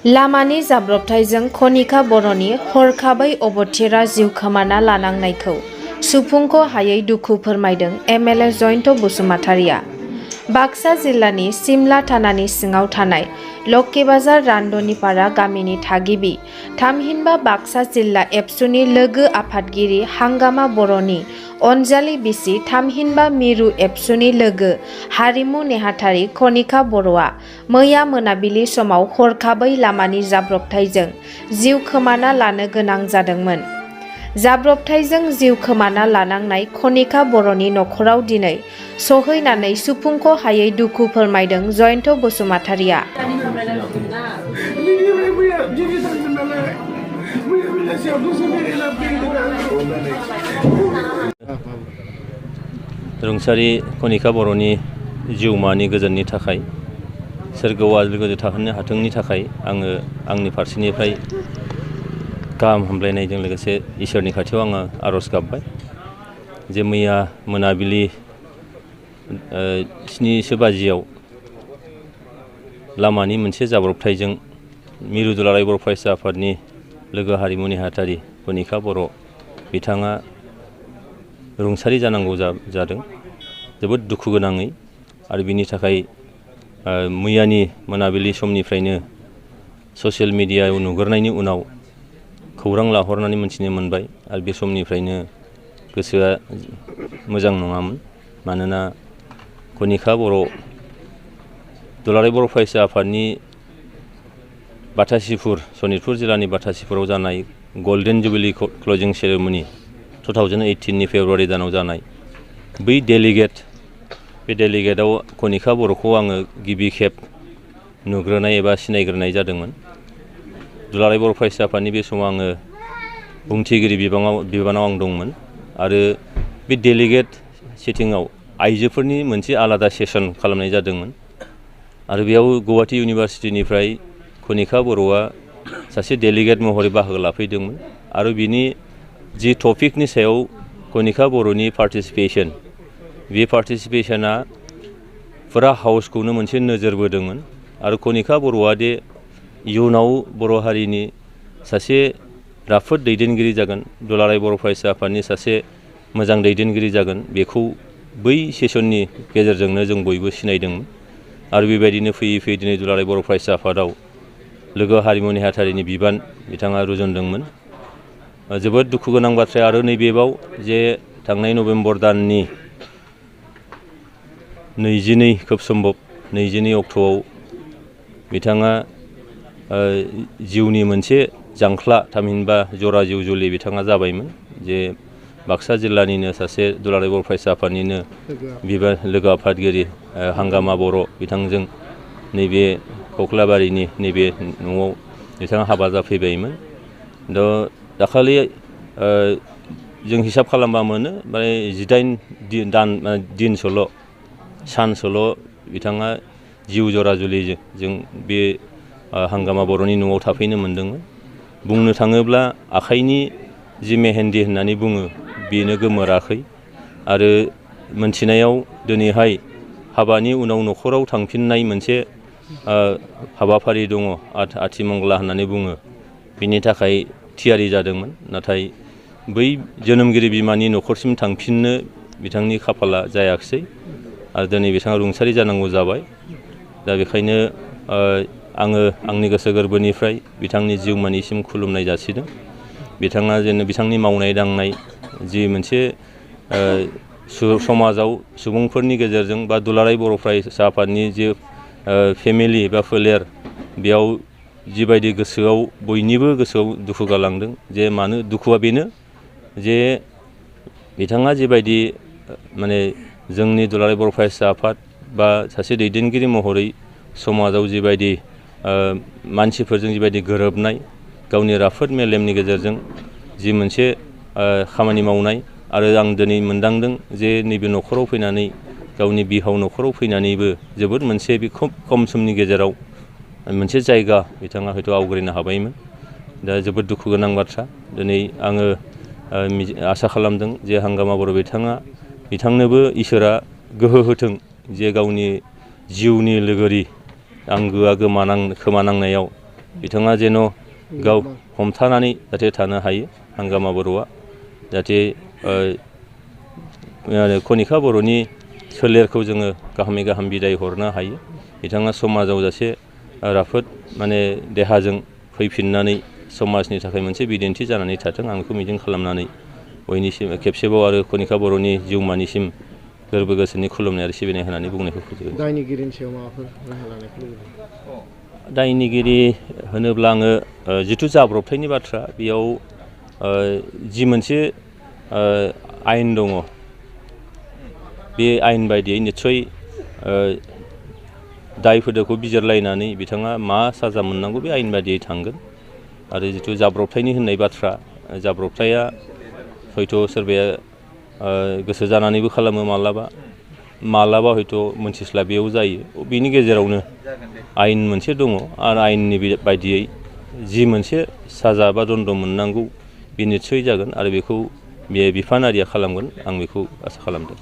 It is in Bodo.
लामानि जाब्रबथायजों कनिका बर'नि हरखाबै अबथिरा जिउ खोमाना लानांनायखौ सुफुंख' हायै दुखु फोरमायदों एमएलए जयन्त बसुमतारिया। बाक्सा जिल्लानि सिमला थानानि सिङाव थानाय लक्कीबाजार रान्दनिपारा गामिनि थागिबि थामहिनबा बाक्सा जिल्ला एबसुनि लोगो आफादगिरि हांगामा बर'नि अनजालि बिसि थामहिनबा मिरु एबसुनि लोगो हारिमु नेहाथारि कनिका बर'आ मैया मोनाबिलि समाव हरखाबै लामानि जाब्रबथायजों जिउ खोमाना लानो गोनां जादोंमोन। जाब्रबथायजों जिउ खोमाना लानांनाय कनिका बर'नि नखराव दिनै सहैनानै सुफुंख' हायै दुखु फोरमायदों जयन्त बसुमतारिया। रुंसारि कनिका बर'नि जिउमानि गोजोननि थाखाय सोरगोआव गोजौ थाहोनो हाथोंनि थाखाय आङो आंनि फारसेनिफ्राय गाहाम हामलायनायजों लोगोसे इसोरनि खाथियाव आङो आर'ज गाबबाय जे मैया मोनाबिलि 7 बाजियाव लामानि मोनसे जाब्रबथायजों मिरु दुलाराय बर' फरायसा आफादनि लोगो हारिमु नेहाथारि कनिका बर' बिथाङा रुंसारि जानांगौ जादों जोबोद दुखु गोनाङै। आरो बिनि थाखाय मैयानि मोनाबिलि समनिफ्रायनो ससियेल मिडियायाव नुगोरनायनि उनाव खौरां लाहरनानै मोनथिनो मोनबाय आरो बे समनिफ्रायनो गोसोआ मोजां नङामोन। मानोना कनिका बर' दुलाराय बर' फरायसा आफादनि बाथासिफुर सनितपुर जिल्लानि बाथासिफुराव जानाय गल्डेन जुबिली क्लजिं सेरेमनि 2018 फेब्रुवारि दानाव जानाय बै डेलिगेटआव कनिका बर'खौ आङो गिबि खेब नुग्रोनाय एबा सिनायग्रोनाय जादोंमोन। दुलाराय बर' फरायसा आफादनि बे समाव आङो बुंथिगिरि बिबानाव आं दंमोन आरो बे डेलिगेट सिटिंआव आइजोफोरनि मोनसे आलादा सेसन खालामनाय जादोंमोन आरो बेयाव गुवाहाटी इउनिभारसिटिनिफ्राय कनिका बर'आ सासे डेलिगेट महरै बाहागो लाफैदोंमोन आरो बिनि जि टपिकनि सायाव कनिका बर'नि पार्टिसिपेसन बे पार्टिसिपेसना फुरा हाउसखौनो मोनसे नोजोर बोदोंमोन आरो कनिका बर'आ दे इयुनाव बर' हारिनि सासे राफोद दैदेनगिरि जागोन, दुलाराय बर' फरायसा आफादनि सासे मोजां दैदेनगिरि जागोन, बेखौ बै सेसननि गेजेरजोंनो जों बयबो सिनायदोंमोन। आरो बेबायदिनो फैयै फैयै दिनै दुलाराय बर' फरायसा आफादाव लोगो हारिमु नेहाथारिनि बिबान बिथाङा रुजुनदोंमोन। जोबोद दुखु गोनां बाथ्राया आरो नैबेयाव जे थांनाय नभेम्बर दाननि 22 खोब सम्भब 22 अक्ट'आव बिथाङा जिउनि मोनसे जांख्ला थामहिनबा जरा जिउ जुलि बिथाङा जाबायमोन। जे बाक्सा जिल्लानिनो सासे दुलाराय बर' फरायसा आफादनिनो लोगो आफादगिरि हांगामा बर' बिथांजों नैबे कक्लाबारिनि नैबे न'आव बिथाङा हाबा जाफैबायमोन। दाखालि जों हिसाब खालामबा मोनो माने 18 सानसोल' बिथाङा जिउ जरा जुलिजों बे हांगामा बर'नि न'आव थाफैनो मोन्दोंमोन। बुंनो थाङोब्ला आखाइनि जि मेहेन्दी होननानै बुङो बेनो गोमोराखै आरो मोनथिनायाव दिनैहाय हाबानि उनाव न'खराव थांफिननाय मोनसे हाबाफारि दङ आथिमंगला होननानै बुङो, बिनि थाखाय थियारि जादोंमोन। नाथाय बै जोनोमगिरि बिमानि न'खरसिम थांफिननो बिथांनि खाफाला जायाखिसै आरो दिनै बिथाङा रुंसारि जानांगौ जाबाय। दा बेखायनो आङो आंनि गोसो गोरबोनिफ्राय बिथांनि जिउमानिसिम खुलुमनाय जासिदों। बिथाङा जेन बिथांनि मावनाय दांनाय जि मोनसे समाजाव सुबुंफोरनि गेजेरजों बा दुलाराय बर' फरायसा आफादनि जे फेमिलि बा फोलेर बेयाव जिबायदि गोसोआव बयनिबो गोसोआव दुखु गालांदों। जे मानो दुखुआ बेनो जे बिथाङा जिबायदि माने जोंनि दुलाराय बर' फरायसा आफाद बा सासे दैदेनगिरि महरै समाजाव जिबायदि मानसिफोरजों जिबायदि गोरोबनाय गावनि राफोद मेलेमनि गेजेरजों जि मोनसे खामानि मावनाय आरो आं दिनै मोनदांदों जे नैबे न'खराव फैनानै गावनि बिहाव न'खराव फैनानैबो जोबोद मोनसे खोब खम समनि गेजेराव मोनसे जायगा बिथाङा हयथ' आवग्रिनो हाबायमोन। दा जोबोद दुखु गोनां बाथ्रा। दिनै आङो आसा खालामदों जे हांगामा बर' बिथांनोबो इसोरा गोहो होथों जे गावनि जिउनि लोगोरि आंगोआ खोमानांनायाव बिथाङा जेन' गाव हमथानानै जाहाथे थानो हायो हांगामा बर'आ, जाहाथे खनिका बर'नि सोलेरखौ जोङो गाहामै गाहाम बिदाय हरनो हायो। बिथाङा समाजाव जासे राफोद देहाजों फैफिननानै समाजनि थाखाय मोनसे बिदिन्थि जानानै थाथों, आं बेखौ मिजिं खालामनानै बयनिसिम खेबसेबाव आरो खनिका बर'नि जिउमानिसिम गोरबो गोसोनि खुलुमनाय आरो सिबिनाय होनानै बुंनायखौ फोजोबो। दायनिगिरिनि सायाव माबाफोर राहा लानायखौ लुबैदों? दायनिगिरि होनोब्ला आङो जिथु जाब्रबथायनि बाथ्रा, बेयाव जि मोनसे आयेन दङ, बे आयेन बायदियै निस्सय दायफोरखौ बिजिरलायनानै बिथाङा मा साजा मोननांगौ बे आयेन बायदियै थांगोन। आरो जिथु जाब्रबथायनि होननाय बाथ्रा, जाब्रबथाया हयथ' सोरबाया गोसो जानानैबो खालामो, मालाबा हयथ' मोनथिस्लाबियाव जायो। बेनि गेजेरावनो आयेन मोनसे दङ आरो आयेननि बायदियै जि मोनसे साजा बा दन्द मोननांगौ बे निस्सय जागोन आरो बेखौ बे बिफानारिया खालामगोन, आं बेखौ आसा खालामदों।